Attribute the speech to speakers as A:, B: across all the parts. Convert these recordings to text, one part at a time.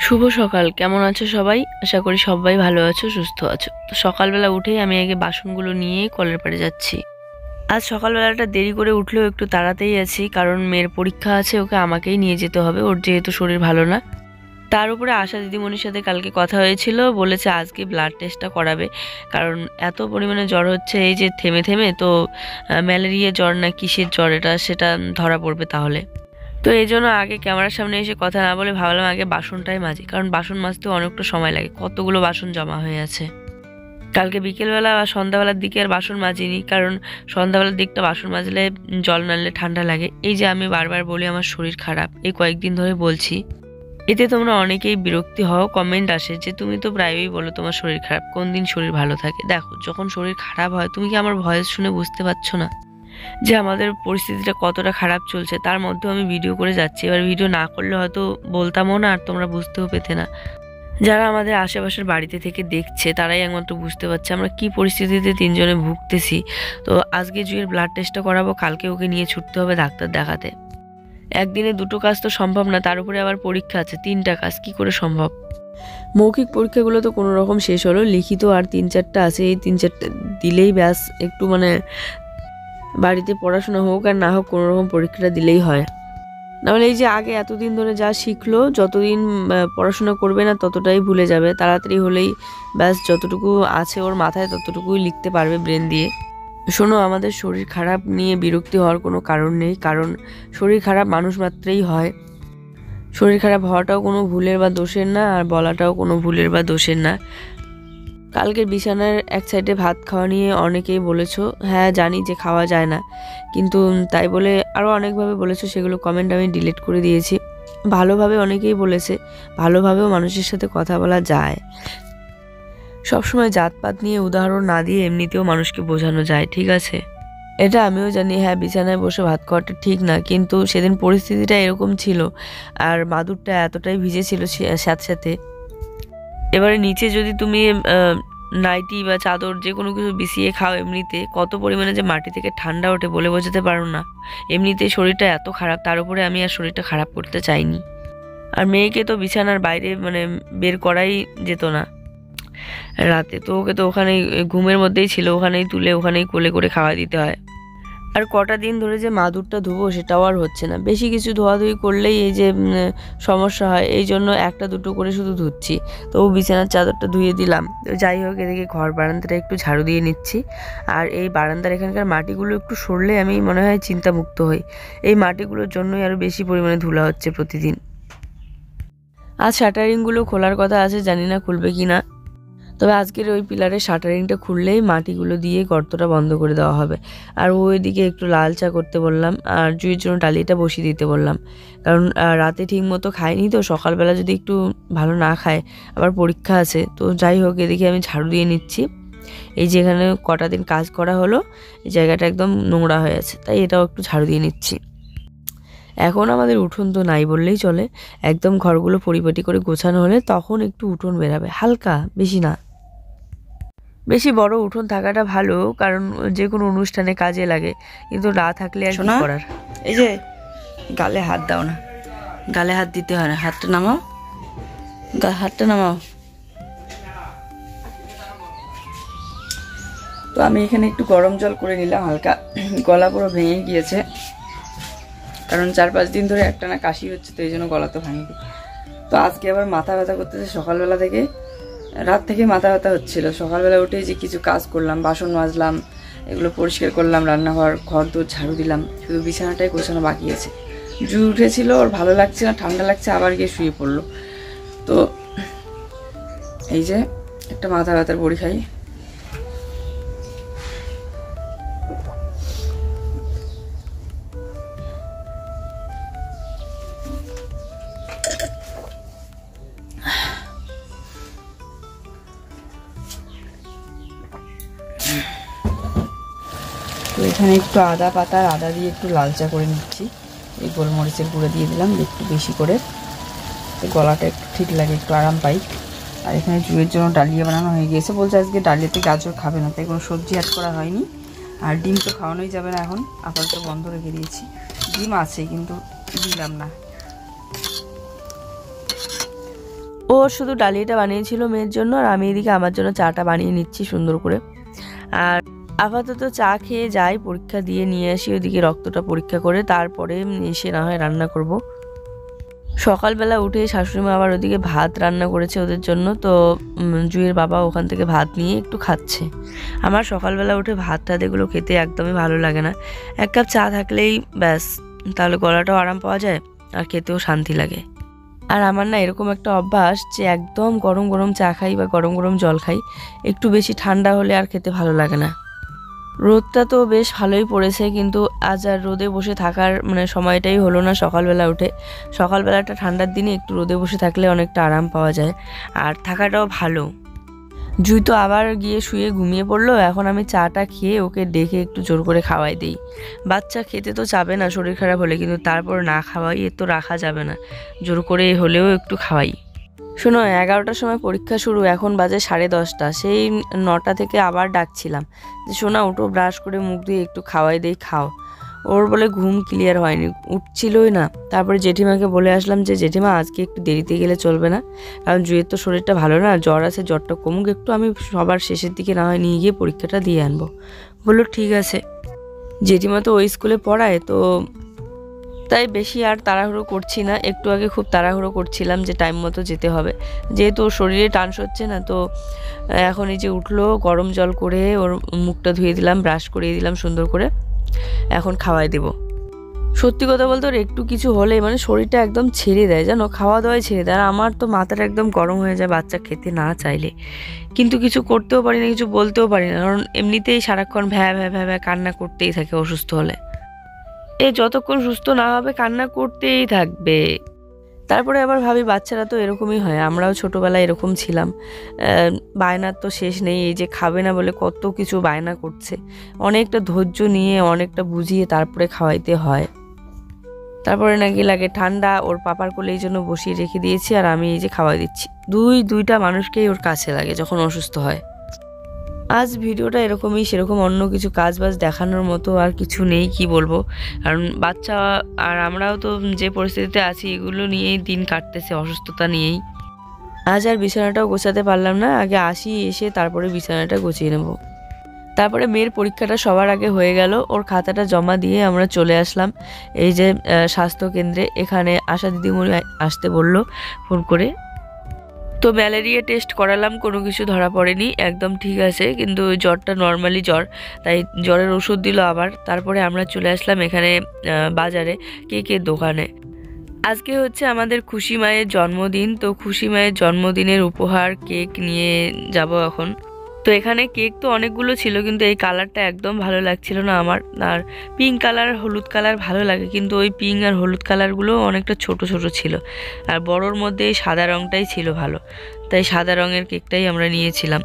A: শুভ সকাল। কেমন আছো সবাই? আশা করি সবাই ভালো আছো, সুস্থ আছো। তো সকালবেলা উঠেই আমি আগে বাসনগুলো নিয়ে কলের পাড়ে যাচ্ছি। আজ সকালবেলাটা দেরি করে উঠলেও একটু তাড়াতাড়ি আছি, কারণ মেয়ের পরীক্ষা আছে, ওকে আমাকেই নিয়ে যেতে হবে, ওর যেহেতু শরীর ভালো না। তার উপরে আশা দিদিমণির সাথে কালকে কথা হয়েছিল, বলেছে আজকে ব্লাড টেস্টটা করাবে, কারণ এত পরিমাণে জ্বর হচ্ছে এই যে থেমে থেমে, তো ম্যালেরিয়া জ্বর না কিসের জ্বর এটা সেটা ধরা পড়বে তাহলে। তো এই জন্য আগে ক্যামেরার সামনে এসে কথা না বলে ভাবলাম আগে বাসনটাই মাজি, কারণ বাসন মাজতে অনেকটা সময় লাগে, কতগুলো বাসন জমা হয়ে আছে। কালকে বিকেলবেলা বা সন্ধ্যাবেলার দিকে আর বাসন মাজিনি, কারণ সন্ধ্যাবেলার দিকটা বাসন মাজলে জল নাড়লে ঠান্ডা লাগে। এই যে আমি বারবার বলি আমার শরীর খারাপ, এই কয়েকদিন ধরে বলছি। এতে তোমরা অনেকেই বিরক্তি হও, কমেন্ট আসে যে তুমি তো প্রায়ই বলো তোমার শরীর খারাপ, কোন দিন শরীর ভালো থাকে। দেখো, যখন শরীর খারাপ হয় তুমি কি আমার ভয়েস শুনে বুঝতে পারছো না যে আমাদের পরিস্থিতিটা কতটা খারাপ চলছে? তার মধ্যেও আমি ভিডিও করে যাচ্ছি। এবার ভিডিও না করলে হয়তো বলতামও না, আর তোমরা বুঝতেও পেতে না। যারা আমাদের আশেপাশের বাড়িতে থেকে দেখছে তারাই একমাত্র বুঝতে পারছে আমরা কি পরিস্থিতিতে তিনজনে ভুগতেছি। তো আজকে জুয়ের ব্লাড টেস্টটা করাবো, কালকে ওকে নিয়ে ছুটতে হবে ডাক্তার দেখাতে। একদিনে দুটো কাজ তো সম্ভব না, তার উপরে আবার পরীক্ষা আছে, 3টা কাজ কি করে সম্ভব? মৌখিক পরীক্ষাগুলো তো কোনো রকম শেষ হলো, লিখিত আর 3-4টা আছে, এই 3-4টা দিলেই ব্যাস একটু বাড়িতে পড়াশোনা হোক আর না হোক কোনো রকম পরীক্ষাটা দিলেই হয়। নাহলে এই যে আগে এতদিন ধরে যা শিখলো, যতদিন পড়াশোনা করবে না ততটাই ভুলে যাবে। তাড়াতাড়ি হলেই ব্যাস যতটুকু আছে ওর মাথায় ততটুকুই লিখতে পারবে ব্রেন দিয়ে। শোনো, আমাদের শরীর খারাপ নিয়ে বিরক্তি হওয়ার কোনো কারণ নেই, কারণ শরীর খারাপ মানুষ মাত্রেই হয়। শরীর খারাপ হওয়াটাও কোনো ভুলের বা দোষের না, আর বলাটাও কোনো ভুলের বা দোষের না। কালকের বিছানার এক সাইডে ভাত খাওয়া নিয়ে অনেকেই বলেছো, হ্যাঁ জানি যে খাওয়া যায় না, কিন্তু তাই বলে আরও অনেকভাবে বলেছো, সেগুলো কমেন্ট আমি ডিলিট করে দিয়েছি। ভালোভাবে অনেকেই বলেছে, ভালোভাবেও মানুষের সাথে কথা বলা যায়। সবসময় জাতপাত নিয়ে উদাহরণ না দিয়ে এমনিতেও মানুষকে বোঝানো যায়, ঠিক আছে? এটা আমিও জানি, হ্যাঁ বিছানায় বসে ভাত খাওয়াটা ঠিক না, কিন্তু সেদিন পরিস্থিতিটা এরকম ছিল, আর মাদুরটা এতটাই ভিজে ছিল সাথে সাথে। এবারে নিচে যদি তুমি নাইটি বা চাদর যে কোনো কিছু বিছিয়ে খাও, এমনিতে কত পরিমাণে যে মাটি থেকে ঠান্ডা ওঠে বলে বোঝাতে পারো না। এমনিতেই শরীরটা এত খারাপ, তার উপরে আমি আর শরীরটা খারাপ করতে চাইনি। আর মেয়েকে তো বিছানার বাইরে বের করাই যেত না রাতে, তো ওকে তো ওখানেই ঘুমের মধ্যেই ছিল, ওখানেই তুলে ওখানেই কোলে করে খাওয়া দিতে হয়। আর কটা দিন ধরে যে মাদুরটা ধুবো সেটাও আর হচ্ছে না, বেশি কিছু ধোয়াধুয়ি করলেই এই যে সমস্যা হয়, এই জন্য একটা দুটো করে শুধু ধুচ্ছি। তো বিছানার চাদরটা ধুয়ে দিলাম। তো যাই হোক, এদিকে ঘর বারান্দাটা একটু ঝাড়ু দিয়ে নিচ্ছি। আর এই বারান্দার এখানকার মাটিগুলো একটু সরলে আমি মনে হয় চিন্তামুক্ত হই। এই মাটিগুলোর জন্যই আরও বেশি পরিমাণে ধুলা হচ্ছে প্রতিদিন। আজ শাটারিংগুলো খোলার কথা আছে, জানি না খুলবে কি না। তবে আজকের ওই পিলারের শাটারিংটা খুললেই মাটিগুলো দিয়ে গর্তটা বন্ধ করে দেওয়া হবে। আর ওইদিকে একটু লাল চা করতে বললাম, আর জুইয়ের জন্য ডালিটা বসিয়ে দিতে বললাম, কারণ রাতে ঠিক মতো খায়নি, তো সকালবেলা যদি একটু ভালো না খায় আবার পরীক্ষা আছে। তো যাই হোক, এদিকে আমি ঝাড়ু দিয়ে নিচ্ছি। এই যেখানে কটা দিন কাজ করা হলো এই জায়গাটা একদম নোংরা হয়ে আছে, তাই এটাও একটু ঝাড়ু দিয়ে নিচ্ছি। এখন আমাদের উঠোন তো নাই বললেই চলে, একদম ঘরগুলো পরিপাটি করে গোছানো হলে তখন একটু উঠোন বেরাবে, হালকা, বেশি না। বেশি বড় উঠোন থাকাটা ভালো, কারণ যে কোনো অনুষ্ঠানে কাজে লাগে, কিন্তু না থাকলে আর কি করার।
B: এই যে গালে হাত দাও না, গালে হাত দিতে হয় না, হাতটা নামাও, হাতটা নামাও। তো আমি এখানে একটু গরম জল করে নিলাম, হালকা গলা পুরো ভেঙে গিয়েছে, কারণ 4-5 দিন ধরে একটানা কাশি হচ্ছে, তো এই জন্য গলা তো ভাঙি। তো আজকে আবার মাথা ব্যথা করতেছে, সকালবেলা থেকে, রাত থেকে মাথা ব্যথা হচ্ছিল। সকালবেলা উঠে যে কিছু কাজ করলাম, বাসন মাজলাম, এগুলো পরিষ্কার করলাম, রান্নাঘর ঘর দোর ঝাড়ু দিলাম, শুধু বিছানাটাই গোছানো বাকি আছে। জুই উঠেছিল, ওর ভালো লাগছে না, ঠান্ডা লাগছে, আবার গিয়ে শুয়ে পড়লো। তো এই যে একটা মাথা ব্যথার বড়ি খাই। তো এখানে একটু আদা পাতা, আদা দিয়ে একটু লাল চা করে নিচ্ছি। এই গোলমরিচের গুঁড়ো দিয়ে দিলাম একটু বেশি করে, গলাটা একটু ঠিক লাগে, একটু আরাম পাই। আর এখানে জুয়ের জন্য ডালিয়া বানানো হয়ে গিয়েছে, বলছে আজকে ডালিয়াতে গাজর খাবে না, তাই কোনো সবজি অ্যাড করা হয়নি। আর ডিম তো খাওয়ানোই যাবে না, এখন আপাতত বন্ধ রেখে দিয়েছি। ডিম আছে কিন্তু দিলাম না।
A: ও শুধু ডালিয়াটা বানিয়েছিল মেয়ের জন্য, আর আমি এদিকে আমার জন্য চাটা বানিয়ে নিচ্ছি সুন্দর করে। আর আপাতত চা খেয়ে যাই, পরীক্ষা দিয়ে নিয়ে আসি ওদিকে রক্তটা পরীক্ষা করে, তারপরে এসে না হয় রান্না করব। সকালবেলা উঠে শাশুড়িমা আবার ওদিকে ভাত রান্না করেছে ওদের জন্য, তো জুঁয়ের বাবা ওখান থেকে ভাত নিয়ে একটু খাচ্ছে। আমার সকালবেলা উঠে ভাত টাত এগুলো খেতে একদমই ভালো লাগে না, এক কাপ চা থাকলেই ব্যাস, তাহলে গলাটাও আরাম পাওয়া যায় আর খেতেও শান্তি লাগে। আর আমার না এরকম একটা অভ্যাস যে একদম গরম গরম চা খাই বা গরম গরম জল খাই, একটু বেশি ঠান্ডা হলে আর খেতে ভালো লাগে না। রোদটা তো বেশ ভালোই পড়েছে, কিন্তু আজ আর রোদে বসে থাকার সময়টাই হলো না। সকালবেলা উঠে সকালবেলাটা ঠান্ডার দিনে একটু রোদে বসে থাকলে অনেকটা আরাম পাওয়া যায় আর থাকাটাও ভালো। জুই তো আবার গিয়ে শুয়ে ঘুমিয়ে পড়লো। এখন আমি চাটা খেয়ে ওকে ডেকে একটু জোর করে খাওয়াই দিই। বাচ্চা খেতে তো চাবে না শরীর খারাপ হলে, কিন্তু তারপর না খাওয়াই এ তো রাখা যাবে না, জোর করে হলেও একটু খাওয়াই। শোনো, 11টার সময় পরীক্ষা শুরু, এখন বাজে 10:30। সেই 9টা থেকে আবার ডাকছিলাম যে সোনা উঠো, ব্রাশ করে মুখ দিয়ে একটু খাওয়াই দেই, খাও। ওর বলে ঘুম ক্লিয়ার হয়নি, উঠছিলই না। তারপরে জেঠিমাকে বলে আসলাম যে জেঠিমা আজকে একটু দেরিতে গেলে চলবে না, কারণ জুয়ের তো শরীরটা ভালো না, জ্বর আছে, জ্বরটা কমুক একটু, আমি সবার শেষের দিকে না হয় নিয়ে গিয়ে পরীক্ষাটা দিয়ে আনবো। বললো ঠিক আছে। জেঠিমা তো ওই স্কুলে পড়ায়, তো তাই বেশি আর তাড়াহুড়ো করছি না। একটু আগে খুব তাড়াহুড়ো করছিলাম যে টাইম মতো যেতে হবে, যেহেতু ওর শরীরে টান সচ্ছে না। তো এখন এই যে উঠলো, গরম জল করে ওর মুখটা ধুয়ে দিলাম, ব্রাশ করিয়ে দিলাম সুন্দর করে, এখন খাওয়াই দেব। সত্যি কথা বলতে ওর একটু কিছু হলে শরীরটা একদম ছেড়ে দেয়, জানো, খাওয়া দাওয়াই ছেড়ে দেয়। আর আমার তো মাথাটা একদম গরম হয়ে যায় বাচ্চা খেতে না চাইলে, কিন্তু কিছু করতেও পারি না, কিছু বলতেও পারি না, কারণ এমনিতেই সারাক্ষণ ভ্যা ভ্যা ভ্যা ভ্যা কান্না করতেই থাকে অসুস্থ হলে। যতক্ষণ সুস্থ না হবে কান্না করতেই থাকবে। তারপরে আবার ভাবি বাচ্চারা তো এরকমই হয়, আমরাও ছোটবেলায় এরকম ছিলাম। বায়নার তো শেষ নেই, এই যে খাবে না বলে কত কিছু বায়না করছে, অনেকটা ধৈর্য নিয়ে অনেকটা বুঝিয়ে তারপরে খাওয়াইতে হয়। তারপরে নাকি লাগে ঠান্ডা, ওর পাপার কোলে এই জন্য বসিয়ে রেখে দিয়েছি, আর আমি এই যে খাওয়াই দিচ্ছি। দুইটা মানুষকেই ওর কাছে লাগে যখন অসুস্থ হয়। আজ ভিডিওটা এরকমই, সেরকম অন্য কিছু কাজ বাজ দেখানোর মতো আর কিছু নেই, কি বলবো, কারণ বাচ্চা আর আমরাও তো যে পরিস্থিতিতে আছি এগুলো নিয়েই দিন কাটতেছে, অসুস্থতা নিয়েই। আজ আর বিছানাটাও গোছাতে পারলাম না, আগে আসি, এসে তারপরে বিছানাটা গুছিয়ে নেব। তারপরে মেয়ের পরীক্ষাটা সবার আগে হয়ে গেল, ওর খাতাটা জমা দিয়ে আমরা চলে আসলাম এই যে স্বাস্থ্যকেন্দ্রে। এখানে আশা দিদিমণি আসতে বললো ফোন করে। তো ম্যালেরিয়া টেস্ট করালাম, কোনো কিছু ধরা পড়েনি, একদম ঠিক আছে, কিন্তু জ্বরটা নর্মালি জ্বর, তাই জ্বরের ওষুধ দিল আবার। তারপরে আমরা চলে আসলাম এখানে বাজারে কেকের দোকানে। আজকে হচ্ছে আমাদের খুশি মায়ের জন্মদিন, তো খুশি মায়ের জন্মদিনের উপহার কেক নিয়ে যাব এখন। তো এখানে কেক তো অনেকগুলো ছিল, কিন্তু এই কালারটা একদম ভালো লাগছিল না আমার। আর পিঙ্ক কালার, হলুদ কালার ভালো লাগে, কিন্তু ওই পিঙ্ক আর হলুদ কালারগুলো অনেকটা ছোট ছোট ছিল, আর বড়োর মধ্যে এই সাদা রঙটাই ছিল ভালো, তাই সাদা রঙের কেকটাই আমরা নিয়েছিলাম।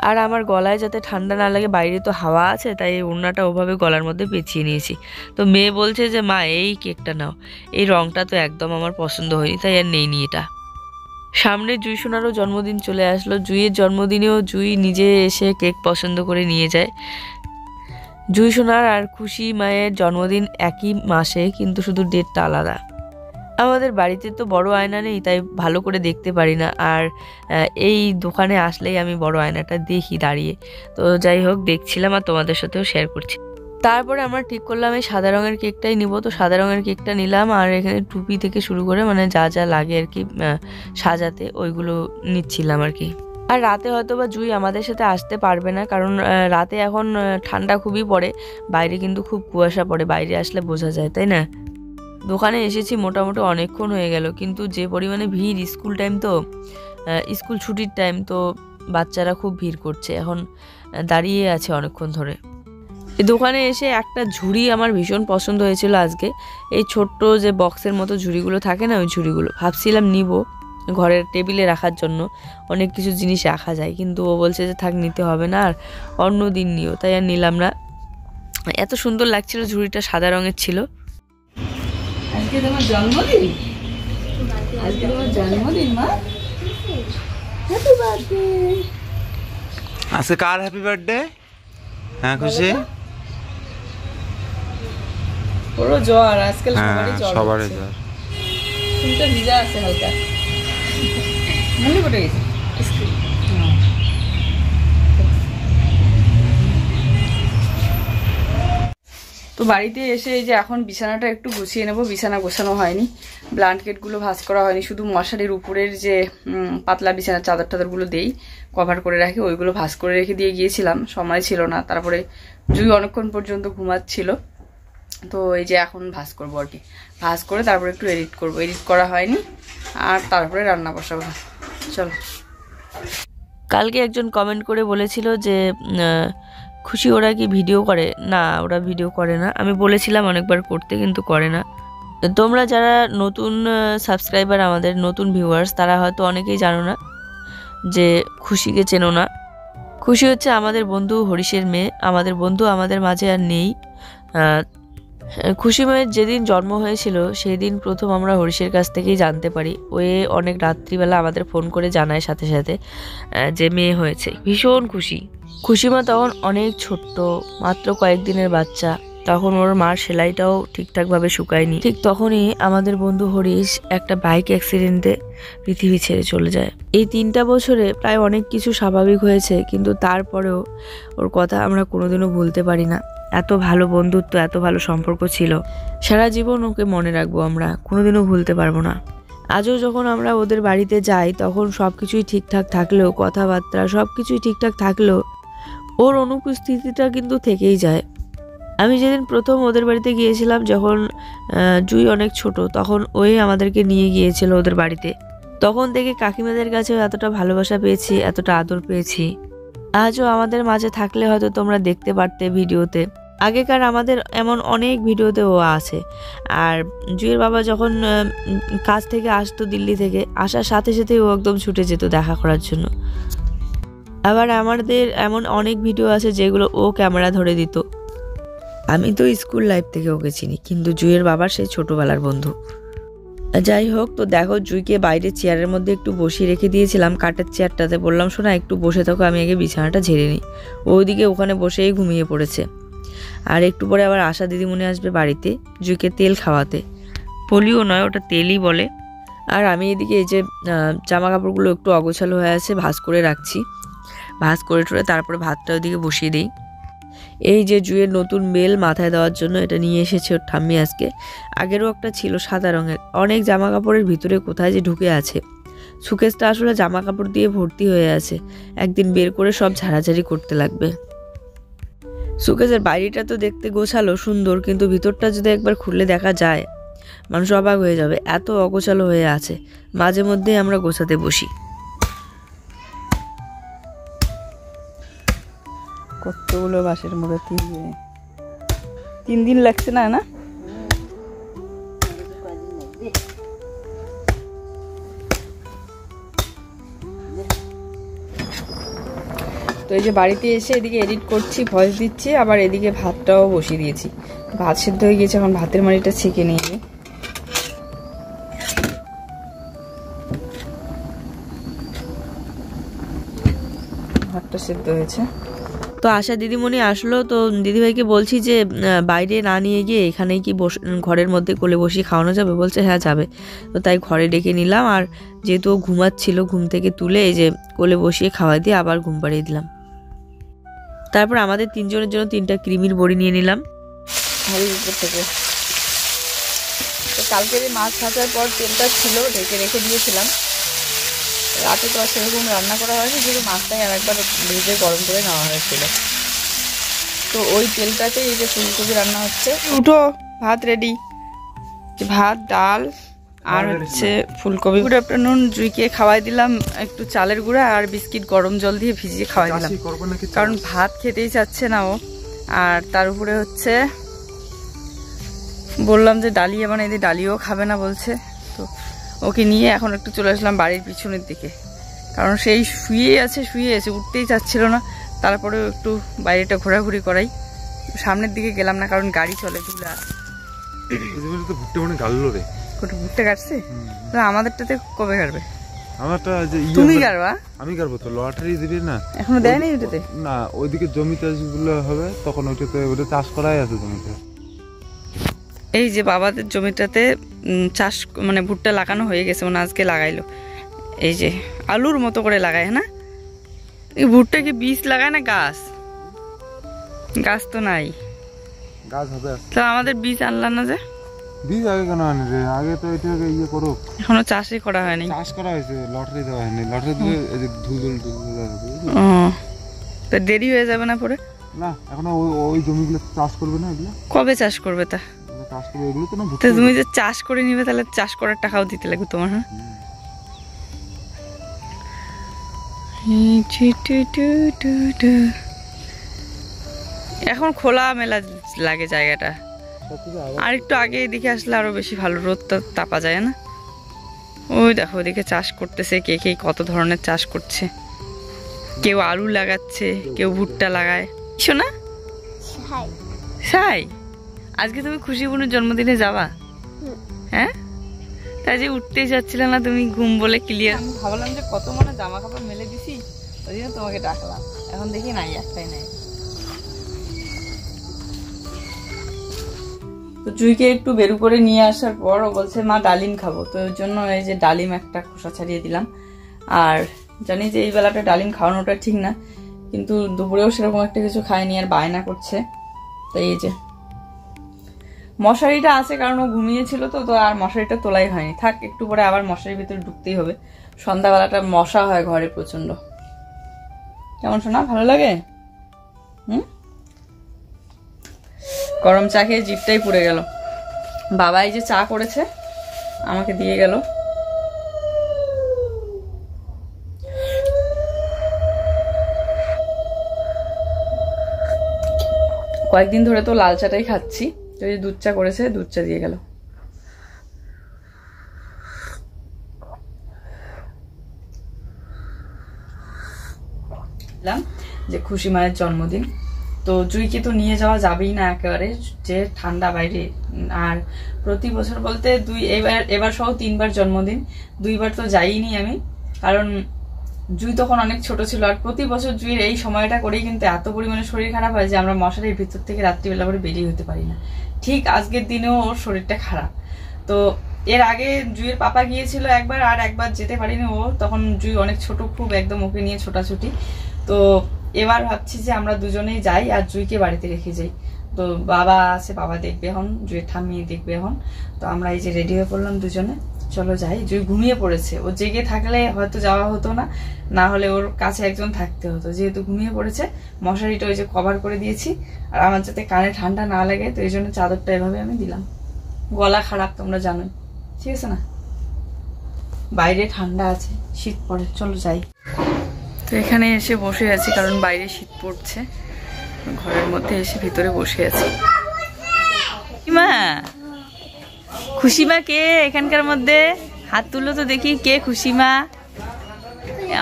A: আর আমার গলায় যাতে ঠান্ডা না লাগে, বাইরে তো হাওয়া আছে, তাই এই ওড়নাটা ওভাবে গলার মধ্যে পেঁচিয়ে নিয়েছি। তো মেয়ে বলছে যে মা এই কেকটা নাও, এই রঙটা তো একদম আমার পছন্দ হয়নি, তাই আর নেইনি এটা। সামনে জুই সোনারও জন্মদিন চলে আসলো, জুইয়ের জন্মদিনেও জুই নিজে এসে কেক পছন্দ করে নিয়ে যায়। জুই সোনার আর খুশি মায়ের জন্মদিন একই মাসে, কিন্তু শুধু ডেটটা আলাদা। আমাদের বাড়িতে তো বড় আয়না নেই, তাই ভালো করে দেখতে পারি না, আর এই দোকানে আসলেই আমি বড় আয়নাটা দেখি দাঁড়িয়ে। তো যাই হোক, দেখছিলাম আর তোমাদের সাথেও শেয়ার করছি। তারপরে আমরা ঠিক করলাম এই সাদা রঙের কেকটাই নিব, তো সাদা রঙের কেকটা নিলাম। আর এখানে টুপি থেকে শুরু করে যা যা লাগে আর কি সাজাতে, ওইগুলো নিচ্ছিলাম আর কি। আর রাতে হয়তো বা জুই আমাদের সাথে আসতে পারবে না, কারণ রাতে এখন ঠান্ডা খুবই পড়ে, বাইরে কিন্তু খুব কুয়াশা পড়ে, বাইরে আসলে বোঝা যায়, তাই না। দোকানে এসেছি মোটামুটি অনেকক্ষণ হয়ে গেল, কিন্তু যে পরিমাণে ভিড়, স্কুল টাইম তো, স্কুল ছুটির টাইম, তো বাচ্চারা খুব ভিড় করছে, এখন দাঁড়িয়ে আছে অনেকক্ষণ ধরে। এই দোকানে এসে একটা ঝুড়ি আমার ভীষণ পছন্দ হয়েছিল আজকে, এই ছোট্ট যে বক্সের মতো ঝুড়িগুলো থাকে না, ওই ঝুড়িগুলো ভাবছিলাম নিব ঘরের টেবিলে রাখার জন্য, অনেক কিছু জিনিস রাখা যায়, কিন্তু ও বলছে যে থাক, নিতে হবে না, আর অন্য দিন নিও, তাই আর নিলাম না। এত সুন্দর লাগছিল, ঝুড়িটা সাদা রঙের ছিল।
B: আজকে তোমার জন্মদিন, আজকে তোমার জন্মদিন মা, হ্যাপি বার্থডে।
C: আজকে কার হ্যাপি বার্থডে? হ্যাঁ খুশি,
B: পুরো জ্বর আজকাল,
C: সবারই জ্বর।
B: চুলটা ভিজা আছে হালকা। মনে করে গেছে তো বাড়িতে এসে এই যে এখন বিছানাটা একটু গুছিয়ে নেবো। বিছানা গোছানো হয়নি, ব্ল্যাঙ্কেটগুলো ভাঁজ করা হয়নি, শুধু মশারির উপরের যে পাতলা বিছানার চাদর টাদরগুলো দেই কভার করে রাখি, ওইগুলো ভাঁজ করে রেখে দিয়ে গিয়েছিলাম, সময় ছিল না। তারপরে জুই অনেকক্ষণ পর্যন্ত ঘুমাচ্ছিল, তো এই যে এখন ভাঁজ করবো আর কি। ভাঁজ করে তারপরে একটু এডিট করবো, এডিট করা হয়নি, আর তারপরে রান্না বসাবো। চলো।
A: কালকে একজন কমেন্ট করে বলেছিল যে খুশি ওরা কি ভিডিও করে? না, ওরা ভিডিও করে না। আমি বলেছিলাম অনেকবার করতে, কিন্তু করে না। তোমরা যারা নতুন সাবস্ক্রাইবার, আমাদের নতুন ভিউয়ার্স, তারা হয়তো অনেকেই জানো না যে খুশিকে চেনো না। খুশি হচ্ছে আমাদের বন্ধু হরিশের মেয়ে। আমাদের বন্ধু আমাদের মাঝে আর নেই। খুশি মেয়ের যেদিন জন্ম হয়েছিল সেই দিন প্রথম আমরা হরিশের কাছ থেকেই জানতে পারি। ওই অনেক রাত্রিবেলা আমাদের ফোন করে জানায় সাথে সাথে যে মেয়ে হয়েছে। ভীষণ খুশি। খুশিমা তখন অনেক ছোট্ট, মাত্র কয়েকদিনের বাচ্চা। তখন ওর মার সেলাইটাও ঠিকঠাকভাবে শুকায়নি। ঠিক তখনই আমাদের বন্ধু হরিশ একটা বাইক অ্যাক্সিডেন্টে পৃথিবী ছেড়ে চলে যায়। এই 3টা বছরে প্রায় অনেক কিছু স্বাভাবিক হয়েছে, কিন্তু তারপরেও ওর কথা আমরা কোনোদিনও ভুলতে পারি না। এত ভালো বন্ধুত্ব, এত ভালো সম্পর্ক ছিল। সারা জীবন ওকে মনে রাখবো আমরা, কোনোদিনও ভুলতে পারবো না। আজও যখন আমরা ওদের বাড়িতে যাই তখন সব কিছুই ঠিকঠাক থাকলেও, কথাবার্তা সব কিছুই ঠিকঠাক থাকলেও ওর অনুপস্থিতিটা কিন্তু থেকেই যায়। আমি যেদিন প্রথম ওদের বাড়িতে গিয়েছিলাম, যখন জুই অনেক ছোট, তখন ওই আমাদেরকে নিয়ে গিয়েছিল ওদের বাড়িতে। তখন থেকে কাকিমাদের কাছেও এতটা ভালোবাসা পেয়েছি, এতটা আদর পেয়েছি। আজও আমাদের মাঝে থাকলে হয়তো তোমরা দেখতে পারতে ভিডিওতে। আগেকার আমাদের এমন অনেক ভিডিওতে ও আছে। আর জুইয়ের বাবা যখন কাজ থেকে আসতো, দিল্লি থেকে আসার সাথে সাথে ও একদম ছুটে যেত দেখা করার জন্য। আবার আমাদের এমন অনেক ভিডিও আছে যেগুলো ও ক্যামেরা ধরে দিত। আমি তো স্কুল লাইফ থেকে ওকে চিনি, কিন্তু জুইয়ের বাবার সেই ছোটবেলার বন্ধু। যাই হোক, তো দেখো জুইকে বাইরে চেয়ারের মধ্যে একটু বসিয়ে রেখে দিয়েছিলাম, কাঠের চেয়ারটাতে। বললাম শোনা একটু বসে থাকো, আমি আগে বিছানাটা ঝেড়ে নিই। ওইদিকে ওখানে বসেই ঘুমিয়ে পড়েছে। আর একটু পরে আবার আশা দিদিমণি আসবে বাড়িতে জুইকে তেল খাওয়াতে। পোলিও নয়, ওটা তেলই বলে। আর আমি এদিকে এই যে জামা কাপড়গুলো একটু অগোছালো হয়ে আছে, ভাঁজ করে রাখছি। ভাঁজ করে টরে তারপরে ভাতটা ওইদিকে বসিয়ে দিই। এই যে জুইয়ের নতুন বেল মাথায় দেওয়ার জন্য এটা নিয়ে এসেছে ওর ঠাম্মি আজকে। আগেরও একটা ছিল সাদা রঙের, অনেক জামা কাপড়ের ভিতরে কোথায় যে ঢুকে আছে। সুকেশটা আসলে জামা কাপড় দিয়ে ভর্তি হয়ে আছে, একদিন বের করে সব ঝাড়াঝাড়ি করতে লাগবে। সুকেশের বাইরেটা তো দেখতে গোছালো সুন্দর, কিন্তু ভিতরটা যদি একবার খুললে দেখা যায় মানুষ অবাক হয়ে যাবে, এত অগোছালো হয়ে আছে। মাঝে মধ্যে আমরা গোছাতে বসি।
B: কতগুলো বাঁশের মধ্যে 3 দিন লাগছে না না? তো এই যে বাড়িতে এসে এদিকে এডিট করছি, ভয়েস দিচ্ছি, আবার এদিকে ভাতটাও বসিয়ে দিয়েছি। ভাত সিদ্ধ হয়ে গিয়েছে, এখন ভাতের মাড়িটা ছেঁকে নিয়ে নিই। ভাতটা সিদ্ধ হয়েছে।
A: তো আশা দিদিমণি আসলো, তো দিদিভাইকে বলছি যে বাইরে না নিয়ে গিয়ে এখানেই কি ঘরের মধ্যে কোলে বসিয়ে খাওয়ানো যাবে? বলছে হ্যাঁ যাবে। তো তাই ঘরে ডেকে নিলাম। আর যেহেতু ও ঘুমাচ্ছিল, ঘুম থেকে তুলে এই যে কোলে বসিয়ে খাওয়াই দিয়ে আবার ঘুম পাড়িয়ে দিলাম। তারপর আমাদের 3 জনের জন্য 3টা ক্রিমির বড়ি নিয়ে নিলাম
B: হাড়ির উপর থেকে। তো কালকে মাছ ভাজার পর তেলটা ছিল, ঢেকে রেখে দিয়েছিলাম। রাতে তো আর সেরকম রান্না করা হয়নি, শুধু মাছটাই আর একবার ভেজে গরম করে নেওয়া হয়েছিল। তো ওই তেলটাতে এই যে ফুলকপি রান্না হচ্ছে। উঠো, ভাত রেডি। ভাত, ডাল আর হচ্ছে ফুলকপি। Good afternoon. জুইকে খাওয়াই দিলাম একটু চালের গুঁড়া আর বিস্কিট গরম জল দিয়ে ভিজিয়ে খাওয়াই দিলাম, কারণ ভাত খেতেই চাচ্ছে না ও। আর তার উপরে হচ্ছে বললাম যে ডালিয়া বানাই দিয়ে, ডালিও খাবে না বলছে। তো ওকে নিয়ে এখন একটু চলে আসলাম বাড়ির পিছনের দিকে, কারণ সেই শুয়ে আছে উঠতেই চাচ্ছিল না। তারপরেও একটু বাইরেটা ঘোরাঘুরি করাই। সামনের দিকে গেলাম না, কারণ গাড়ি চলে। ভুট্টা কাটছে? আমাদেরটাতে কবে কাটবে?
C: আমারটা যে
B: তুমি কাটবা?
C: আমি কাটবো তো, লটারি দিবি না
B: এখনো দেয়নি ওটাতে?
C: না, ওইদিকে জমি চাষগুলো হবে তখন ওটা চাষ করাই আছে জমিতে।
B: এই যে বাবাদের জমিটাতে চাষ মানে ভুট্টা লাগানো হয়ে গেছে, মানে আজকে লাগাইলো। এই যে আলুর মতো করে লাগায় না। এই ভুট্টা কি বীজ লাগায় না গাছ? গাছ তো নাই,
C: গাছ হবে।
B: তো আমাদের বীজ আনলাম না যে?
C: বীজ আগে কেন আনি রে? আগে তো এটাকে ইয়ে করো।
B: এখনো চাষই করা হয়নি।
C: চাষ করা হয়েছে, লটারি দেওয়া হয়নি। লটারি দিলে এই যে ধুল
B: ও, তো দেরি হয়ে যাবে না পরে?
C: না, এখনো ওই জমিগুলো চাষ করবে না। এগুলো
B: কবে চাষ করবে? তা
C: চাষ করবে এগুলো তো না।
B: তো তুমি যে চাষ করে নিবে তাহলে চাষ করার টাকাও দিতে লাগবে তোমার। হ্যাঁ, এখন খোলা মেলা লাগে জায়গাটা। আর একটু আগে এদিকে আসলে আরো বেশি ভালো, রোদটা তাপা যায় না। ওই দেখো ওদিকে চাষ করতেছে, কে কে কত ধরনের চাষ করছে। কেউ আলু লাগাচ্ছে, কেউ ভুট্টা লাগায়। শোনা সাই, আজকে তুমি খুশি বোনের জন্মদিনে যাবা? হ্যাঁ, তাই যে উঠতেই যাচ্ছিল না তুমি, ঘুম বলে ক্লিয়ার। আমি ভাবলাম যে কত মনে জামা কাপড় মেলে দিছি, ওই জন্য তোমাকে ডাকলাম। এখন দেখি নাই, একটাই নাই। তো জুইকে একটু বেরু করে নিয়ে আসার পর ও বলছে মা ডালিম খাবো, তো ওই জন্য এই যে ডালিম একটা খোসা ছাড়িয়ে দিলাম। আর জানি যে এই বেলাটা ডালিম খাওয়ানোটা ঠিক না, কিন্তু দুপুরেও সেরকম একটা কিছু খায়নি আর বায়না করছে। তাই এই যে মশারিটা আছে, কারণ ও ঘুমিয়েছিল তো, তো আর মশারিটা তোলাই হয়নি। থাক, একটু পরে আবার মশারির ভিতরে ঢুকতেই হবে। সন্ধ্যাবেলাটা মশা হয় ঘরে প্রচন্ড। কেমন শোনা, ভালো লাগে? গরম চা খেয়ে জিভটাই পুড়ে গেল। বাবা এই যে চা করেছে আমাকে দিয়ে গেল। কয়েকদিন ধরে তো লাল চাটাই খাচ্ছি, তো এই দুধ চা করেছে, দুধ চা দিয়ে গেল। যে খুশি মায়ের জন্মদিন, তো জুইকে তো নিয়ে যাওয়া যাবেই না একেবারে, যে ঠান্ডা বাইরে। আর প্রতি বছর বলতে এবার সহ 3 বার জন্মদিন, 2 বার তো যাইনি আমি, কারণ জুই তখন অনেক ছোট ছিল। আর প্রতি বছর জুইয়ের এই সময়টা করেই কিন্তু এত পরিমাণে শরীর খারাপ হয় যে আমরা মশারির ভিতর থেকে রাত্রিবেলা করে বেরিয়ে হতে পারি না। ঠিক আজকের দিনেও ওর শরীরটা খারাপ। তো এর আগে জুইয়ের পাপা গিয়েছিল একবার, আর একবার যেতে পারিনি ও, তখন জুই অনেক ছোট, খুব একদম ওকে নিয়ে ছোটাছুটি। তো এবার ভাবছি যে আমরা দুজনেই যাই আর জুইকে বাড়িতে রেখে যাই। তো বাবা আছে, বাবা দেখবে এখন, জুইয়ের ঠাম্মি দেখবে এখন। তো আমরা এই যে রেডি হয়ে পড়লাম দুজনে, চলো যাই। জুই ঘুমিয়ে পড়েছে, ও জেগে থাকলে হয়তো যাওয়া হতো না, না হলে ওর কাছে একজন থাকতে হতো। যেহেতু ঘুমিয়ে পড়েছে, মশারিটা ওই যে কভার করে দিয়েছি। আর আমার যাতে কানে ঠান্ডা না লাগে, তো এই জন্য চাদরটা এভাবে আমি দিলাম। গলা খারাপ তোমরা জানোই, ঠিক আছে না? বাইরে ঠান্ডা আছে, শীত পড়ে, চলো যাই। তো এখানে এসে বসে আছি, কারণ বাইরে শীত পড়ছে। ঘরের মধ্যে এসে ভিতরে বসে আছি। মা, খুশিমা কে এখানকার মধ্যে? হাত তুলো তো দেখি, কে খুশিমা?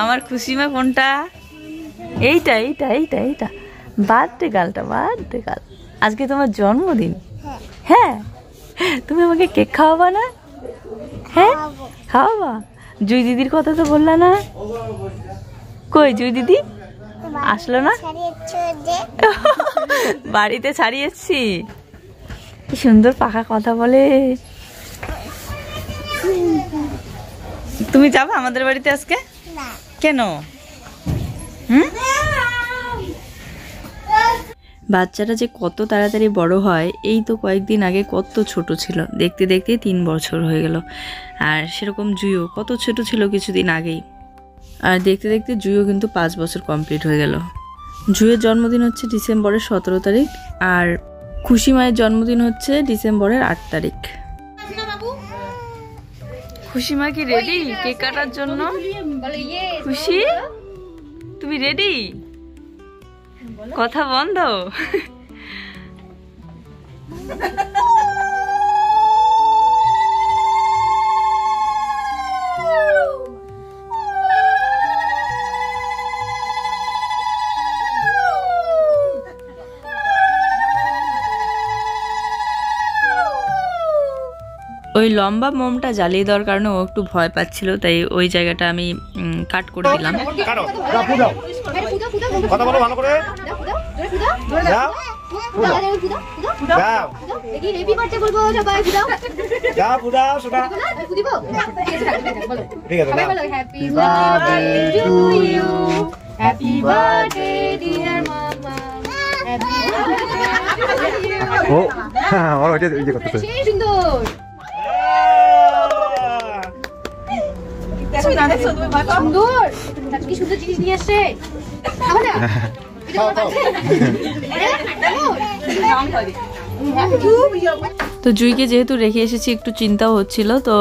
B: আমার খুশিমা কোনটা? এইটা এইটা এইটা এইটা বার্থডে গার্লটা, বার্থডে গার্ল। আজকে তোমার জন্মদিন? হ্যাঁ, তুমি আমাকে কেক খাওয়াবা না? হ্যাঁ, খাওয়াবা। জুই দিদির কথা তো বললা না? কই জুই দিদি আসলো না? বাড়িতে ছাড়িয়েছি। কি সুন্দর পাকা কথা বলে। তুমি যাবে আমাদের বাড়িতে আজকে? কেন? বাচ্চারা যে কত তাড়াতাড়ি বড় হয়, এই তো কয়েকদিন আগে কত ছোট ছিল, দেখতে দেখতে 3 বছর হয়ে গেল। আর সেরকম জুইও কত ছোট ছিল কিছুদিন আগেই। আর দেখতে দেখতে জুইও কিন্তু 5 বছর কমপ্লিট হয়ে গেল। জুইয়ের জন্মদিন হচ্ছে ডিসেম্বরের 17 তারিখ, আর খুশি মায়ের জন্মদিন হচ্ছে ডিসেম্বরের 8 তারিখ। খুশি মা কি রেডি কেক কাটার জন্য? খুশি, তুমি রেডি? কথা বন্ধ। ওই লম্বা মোমটা জ্বালিয়ে দেওয়ার কারণে ও একটু ভয় পাচ্ছিল, তাই ওই জায়গাটা আমি কাট করে দিলাম।
D: দাও দাও দেখি হ্যাপি বার্থডে বলবো সবাই দাও দাও দাও সোনা দিব ঠিক আছে দাও happy birthday to you happy birthday dear মামা হ্যাপি বার্থডে
C: ও আমার ওইটা এই যে করতেছে
D: সেই সুন্দর সুন্দর কি সুন্দর জিনিস নিয়ে আসছে খাবো না
A: তো জুইকে যেহেতু রেখে এসেছি একটু চিন্তাও হচ্ছিল, তো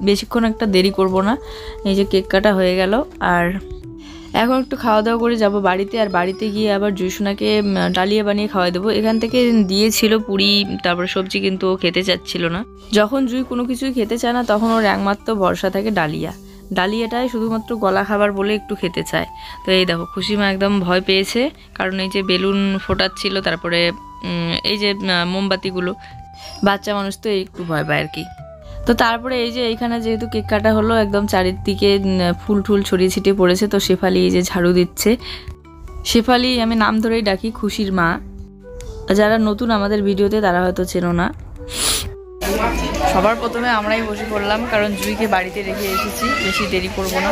A: বেশিক্ষণ একটা দেরি করব না। এই যে কেক কাটা হয়ে গেল, আর এখন একটু খাওয়া দাওয়া করে যাব বাড়িতে। আর বাড়িতে গিয়ে আবার জুইসোনাকে ডালিয়া বানিয়ে খাওয়াই দেবো। এখান থেকে দিয়েছিল পুরি তারপরে সবজি, কিন্তু ও খেতে চাচ্ছিল না। যখন জুই কোনো কিছুই খেতে চায় না তখন ওর একমাত্র ভরসা থাকে ডালিয়াটাই শুধুমাত্র গলা খাবার বলে একটু খেতে চায়। তো এই দেখো খুশিমা একদম ভয় পেয়েছে, কারণ এই যে বেলুন ফোটাচ্ছিল, তারপরে এই যে মোমবাতিগুলো, বাচ্চা মানুষ তো একটু ভয় পায় আর কি। তো তারপরে এই যে এইখানে যেহেতু কেক কাটা হলো, একদম চারিদিকে ফুল টুল ছড়িয়ে ছিটিয়ে পড়েছে। তো শেফালি এই যে ঝাড়ু দিচ্ছে। শেফালি আমি নাম ধরেই ডাকি, খুশির মা। যারা নতুন আমাদের ভিডিওতে তারা হয়তো চেনো না। সবার প্রথমে আমরাই বসে পড়লাম, কারণ জুইকে বাড়িতে রেখে এসেছি, বেশি দেরি করব না।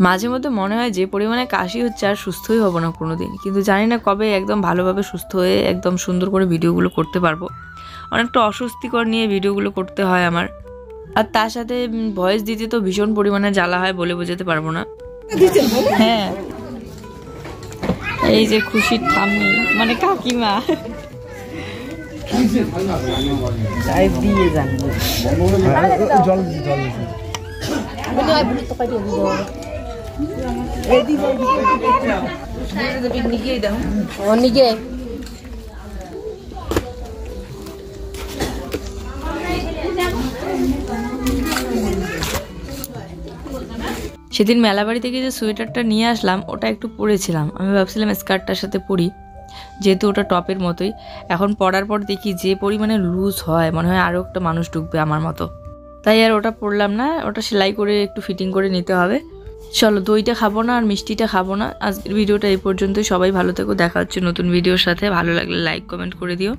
A: মাঝে মধ্যে মনে হয় যে পরিমাণে কাশি হচ্ছে আর সুস্থই হব না কোনোদিন, কিন্তু জানি না কবে একদম ভালোভাবে সুস্থ হয়ে একদম সুন্দর করে ভিডিওগুলো করতে পারবো। অনেকটা অস্বস্তিকর নিয়ে ভিডিওগুলো করতে হয় আমার, আর তার সাথে ভয়েস দিতে তো ভীষণ পরিমাণে জ্বালা হয়, বলে বোঝাতে পারবো না। হ্যাঁ, এই যে খুশির ঠাম্মি মানে কাকিমা সেদিন মেলাবাড়ি থেকে যে সোয়েটারটা নিয়ে আসলাম ওটা একটু পরেছিলাম, আমি ভাবছিলাম স্কার্টটার সাথে পরি, যেহেতু ওটা টপের মতোই। এখন পরার পর দেখি যে পরিমাণে লুজ হয়, মনে হয় আরও একটা মানুষ ঢুকবে আমার মতো, তাই আর ওটা পরলাম না। ওটা সেলাই করে একটু ফিটিং করে নিতে হবে। চলো, দইটা খাবো না আর মিষ্টিটা খাবো না। আজকের ভিডিওটা এই পর্যন্তই। সবাই ভালো থেকো, দেখা হচ্ছে নতুন ভিডিওর সাথে। ভালো লাগলে লাইক কমেন্ট করে দিও।